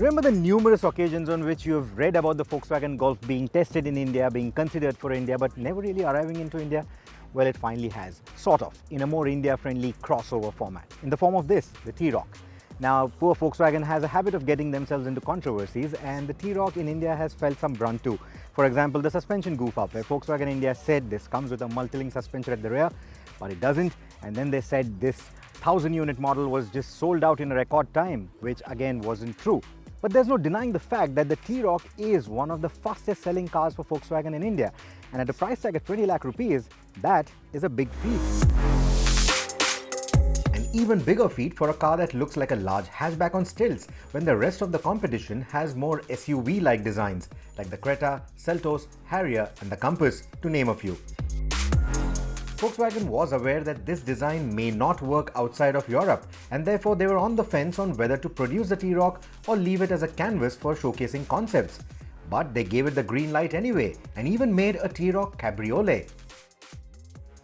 Remember the numerous occasions on which you have read about the Volkswagen Golf being tested in India, being considered for India, but never really arriving into India? Well, it finally has, sort of, in a more India-friendly crossover format, in the form of this, the T-Roc. Now, poor Volkswagen has a habit of getting themselves into controversies, and the T-Roc in India has felt some brunt too. For example, the suspension goof-up, where Volkswagen India said this comes with a multi-link suspension at the rear, but it doesn't, and then they said this 1000-unit model was just sold out in a record time, which again wasn't true. But there's no denying the fact that the T-Roc is one of the fastest selling cars for Volkswagen in India, and at a price tag of 20 lakh rupees, that is a big feat. An even bigger feat for a car that looks like a large hatchback on stilts, when the rest of the competition has more SUV-like designs, like the Creta, Seltos, Harrier and the Compass, to name a few. Volkswagen was aware that this design may not work outside of Europe, and therefore they were on the fence on whether to produce the T-Roc or leave it as a canvas for showcasing concepts. But they gave it the green light anyway, and even made a T-Roc Cabriolet.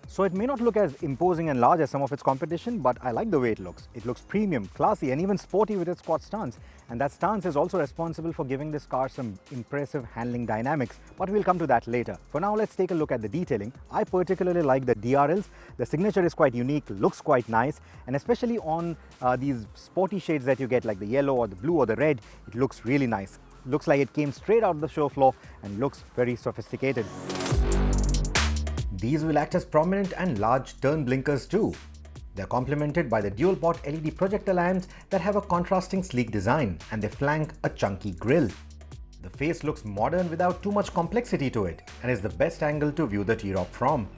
So it may not look as imposing and large as some of its competition, but I like the way it looks. It looks premium, classy and even sporty with its quad stance. And that stance is also responsible for giving this car some impressive handling dynamics, but we'll come to that later. For now, let's take a look at the detailing. I particularly like the DRLs. The signature is quite unique, looks quite nice, and especially on these sporty shades that you get, like the yellow or the blue or the red, it looks really nice. Looks like it came straight out of the show floor and looks very sophisticated. These will act as prominent and large turn blinkers too. They are complemented by the dual-port LED projector lamps that have a contrasting sleek design, and they flank a chunky grille. The face looks modern without too much complexity to it, and is the best angle to view the T-Roc from.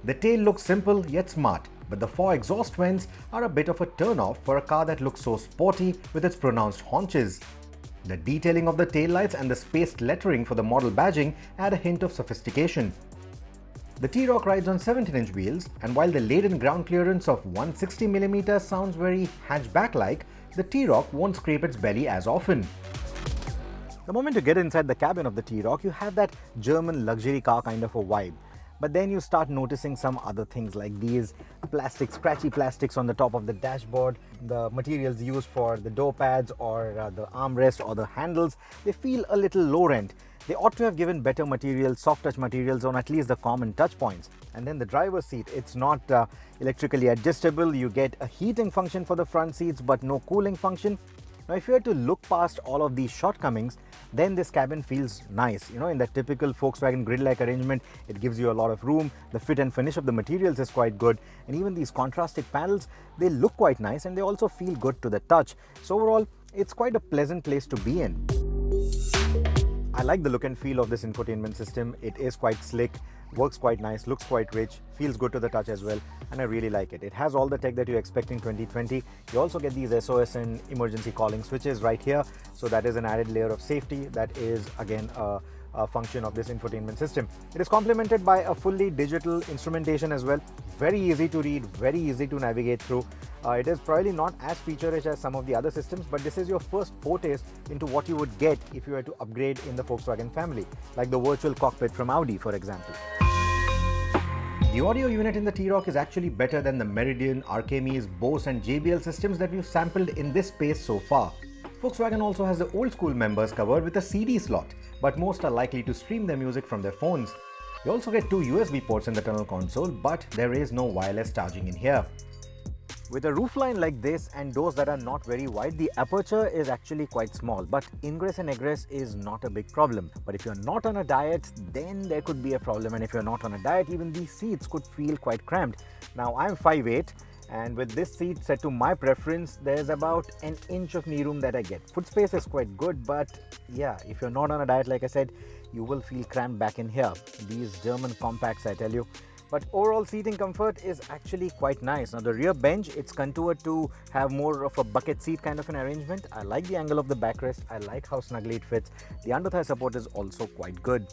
The tail looks simple yet smart, but the 4 exhaust vents are a bit of a turn-off for a car that looks so sporty with its pronounced haunches. The detailing of the taillights and the spaced lettering for the model badging add a hint of sophistication. The T-Roc rides on 17-inch wheels, and while the laden ground clearance of 160mm sounds very hatchback-like, the T-Roc won't scrape its belly as often. The moment you get inside the cabin of the T-Roc, you have that German luxury car kind of a vibe. But then you start noticing some other things, like these scratchy plastics on the top of the dashboard, the materials used for the door pads or the armrest or the handles. They feel a little low rent. They ought to have given better materials, soft touch materials on at least the common touch points. And then the driver's seat, it's not electrically adjustable. You get a heating function for the front seats but no cooling function. Now, if you were to look past all of these shortcomings, then this cabin feels nice. You know, in that typical Volkswagen grill-like arrangement, it gives you a lot of room. The fit and finish of the materials is quite good. And even these contrastic panels, they look quite nice and they also feel good to the touch. So overall, it's quite a pleasant place to be in. I like the look and feel of this infotainment system. It is quite slick, works quite nice, looks quite rich, feels good to the touch as well, and I really like it. It has all the tech that you expect in 2020. You also get these SOS and emergency calling switches right here, so that is an added layer of safety. That is again a function of this infotainment system. It is complemented by a fully digital instrumentation as well. Very easy to read, very easy to navigate through. It is probably not as feature-rich as some of the other systems, but this is your first foretaste into what you would get if you were to upgrade in the Volkswagen family, like the virtual cockpit from Audi, for example. The audio unit in the T-Roc is actually better than the Meridian, Arkemis, Bose and JBL systems that we've sampled in this space so far. Volkswagen also has the old school members covered with a CD slot, but most are likely to stream their music from their phones. You also get 2 USB ports in the tunnel console, but there is no wireless charging in here. With a roofline like this and doors that are not very wide, the aperture is actually quite small, but ingress and egress is not a big problem. But if you're not on a diet, then there could be a problem, and if you're not on a diet, even these seats could feel quite cramped. Now, I'm 5'8", and with this seat set to my preference, there's about an inch of knee room that I get. Foot space is quite good, but yeah, if you're not on a diet, like I said, you will feel cramped back in here. These German compacts, I tell you. But overall seating comfort is actually quite nice. Now, the rear bench, it's contoured to have more of a bucket seat kind of an arrangement. I like the angle of the backrest. I like how snugly it fits. The under thigh support is also quite good.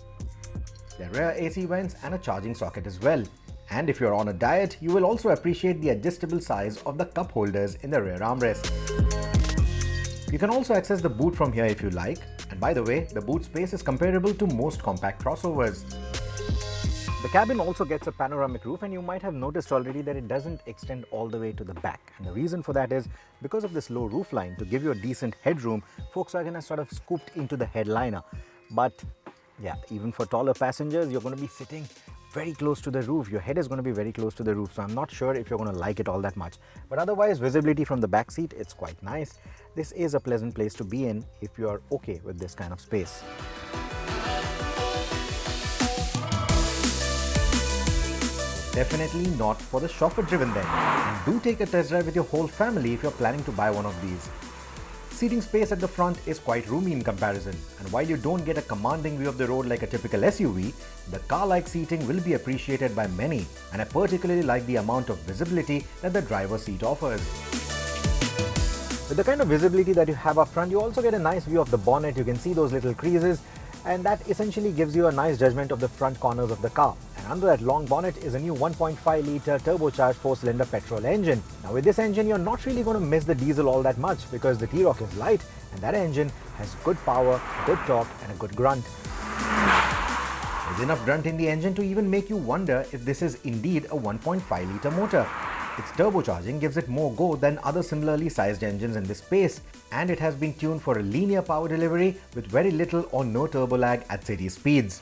There are rear AC vents and a charging socket as well. And if you're on a diet, you will also appreciate the adjustable size of the cup holders in the rear armrest. You can also access the boot from here if you like. And by the way, the boot space is comparable to most compact crossovers. The cabin also gets a panoramic roof, and you might have noticed already that it doesn't extend all the way to the back. And the reason for that is because of this low roof line. To give you a decent headroom, Volkswagen has sort of scooped into the headliner. But yeah, even for taller passengers, you're going to be sitting very close to the roof. Your head is going to be very close to the roof, so I'm not sure if you're going to like it all that much. But otherwise, visibility from the back seat, it's quite nice. This is a pleasant place to be in if you are okay with this kind of space. Definitely not for the chauffeur-driven then. And do take a test drive with your whole family if you're planning to buy one of these. Seating space at the front is quite roomy in comparison, and while you don't get a commanding view of the road like a typical SUV, the car-like seating will be appreciated by many, and I particularly like the amount of visibility that the driver's seat offers. With the kind of visibility that you have up front, you also get a nice view of the bonnet. You can see those little creases, and that essentially gives you a nice judgment of the front corners of the car. And under that long bonnet is a new 1.5-litre turbocharged 4-cylinder petrol engine. Now with this engine, you're not really going to miss the diesel all that much because the T-Roc is light and that engine has good power, good torque and a good grunt. There's enough grunt in the engine to even make you wonder if this is indeed a 1.5-litre motor. Its turbocharging gives it more go than other similarly sized engines in this space, and it has been tuned for a linear power delivery with very little or no turbo lag at city speeds.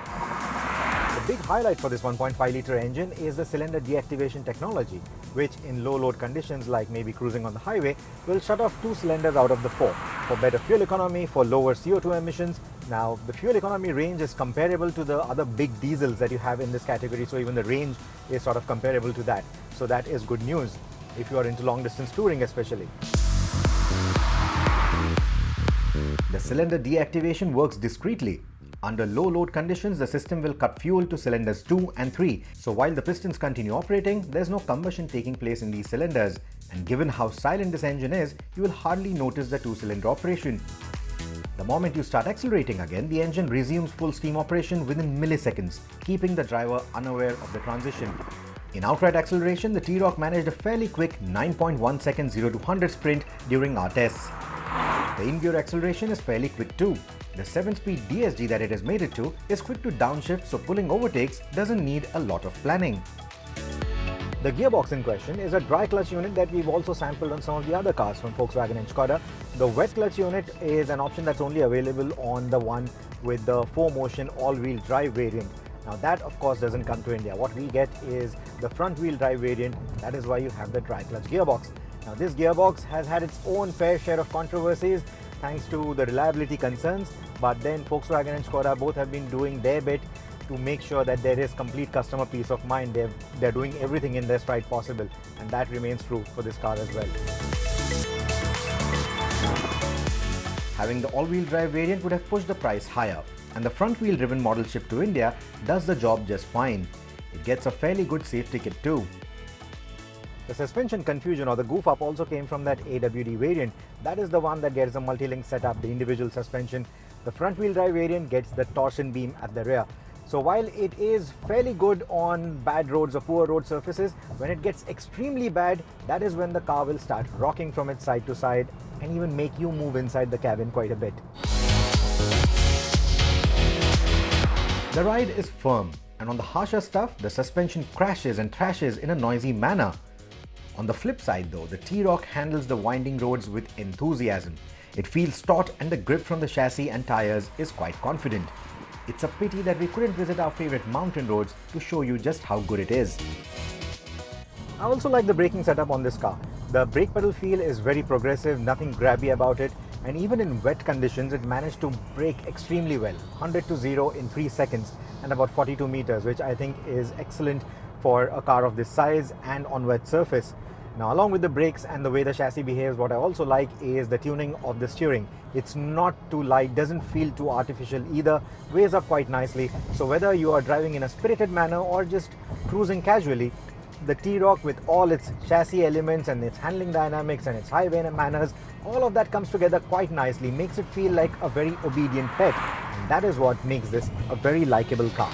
The big highlight for this 1.5-litre engine is the cylinder deactivation technology, which in low load conditions like maybe cruising on the highway will shut off 2 cylinders out of the 4 for better fuel economy, for lower CO2 emissions. Now the fuel economy range is comparable to the other big diesels that you have in this category, so even the range is sort of comparable to that. So that is good news if you are into long distance touring especially. The cylinder deactivation works discreetly. Under low load conditions, the system will cut fuel to cylinders 2 and 3. So while the pistons continue operating, there's no combustion taking place in these cylinders. And given how silent this engine is, you will hardly notice the 2-cylinder operation. The moment you start accelerating again, the engine resumes full steam operation within milliseconds, keeping the driver unaware of the transition. In outright acceleration, the T-Roc managed a fairly quick 9.1 second 0 to 100 sprint during our tests. The in-gear acceleration is fairly quick too. The 7-speed DSG that it has made it to is quick to downshift, so pulling overtakes doesn't need a lot of planning. The gearbox in question is a dry clutch unit that we've also sampled on some of the other cars from Volkswagen and Skoda. The wet clutch unit is an option that's only available on the one with the 4-motion all-wheel drive variant. Now that of course doesn't come to India. What we get is the front-wheel drive variant. That is why you have the dry clutch gearbox. Now this gearbox has had its own fair share of controversies thanks to the reliability concerns, but then Volkswagen and Skoda both have been doing their bit to make sure that there is complete customer peace of mind. They're doing everything in their stride possible, and that remains true for this car as well. Having the all-wheel drive variant would have pushed the price higher, and the front-wheel driven model shipped to India does the job just fine. It gets a fairly good safety kit too. The suspension confusion or the goof up also came from that AWD variant. That is the one that gets a multi-link setup, the individual suspension. The front-wheel drive variant gets the torsion beam at the rear. So while it is fairly good on bad roads or poor road surfaces, when it gets extremely bad, that is when the car will start rocking from its side to side and even make you move inside the cabin quite a bit. The ride is firm, and on the harsher stuff, the suspension crashes and thrashes in a noisy manner. On the flip side though, the T-Roc handles the winding roads with enthusiasm. It feels taut and the grip from the chassis and tires is quite confident. It's a pity that we couldn't visit our favorite mountain roads to show you just how good it is. I also like the braking setup on this car. The brake pedal feel is very progressive, nothing grabby about it, and even in wet conditions it managed to brake extremely well, 100 to 0 in 3 seconds and about 42 meters, which I think is excellent for a car of this size and on wet surface. Now along with the brakes and the way the chassis behaves, what I also like is the tuning of the steering. It's not too light, doesn't feel too artificial either, weighs up quite nicely. So whether you are driving in a spirited manner or just cruising casually, the T-Roc with all its chassis elements and its handling dynamics and its highway manners, all of that comes together quite nicely, makes it feel like a very obedient pet. And that is what makes this a very likable car.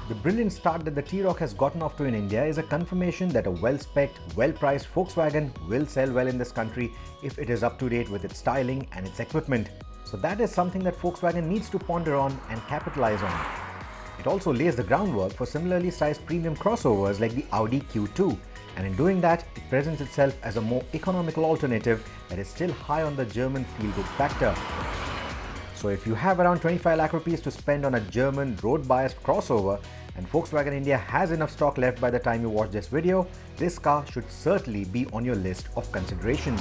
The brilliant start that the T-Roc has gotten off to in India is a confirmation that a well-specced, well-priced Volkswagen will sell well in this country if it is up to date with its styling and its equipment. So that is something that Volkswagen needs to ponder on and capitalize on. It also lays the groundwork for similarly sized premium crossovers like the Audi Q2, and in doing that, it presents itself as a more economical alternative that is still high on the German feel-good factor. So if you have around 25 lakh rupees to spend on a German road-biased crossover, and Volkswagen India has enough stock left by the time you watch this video, this car should certainly be on your list of considerations.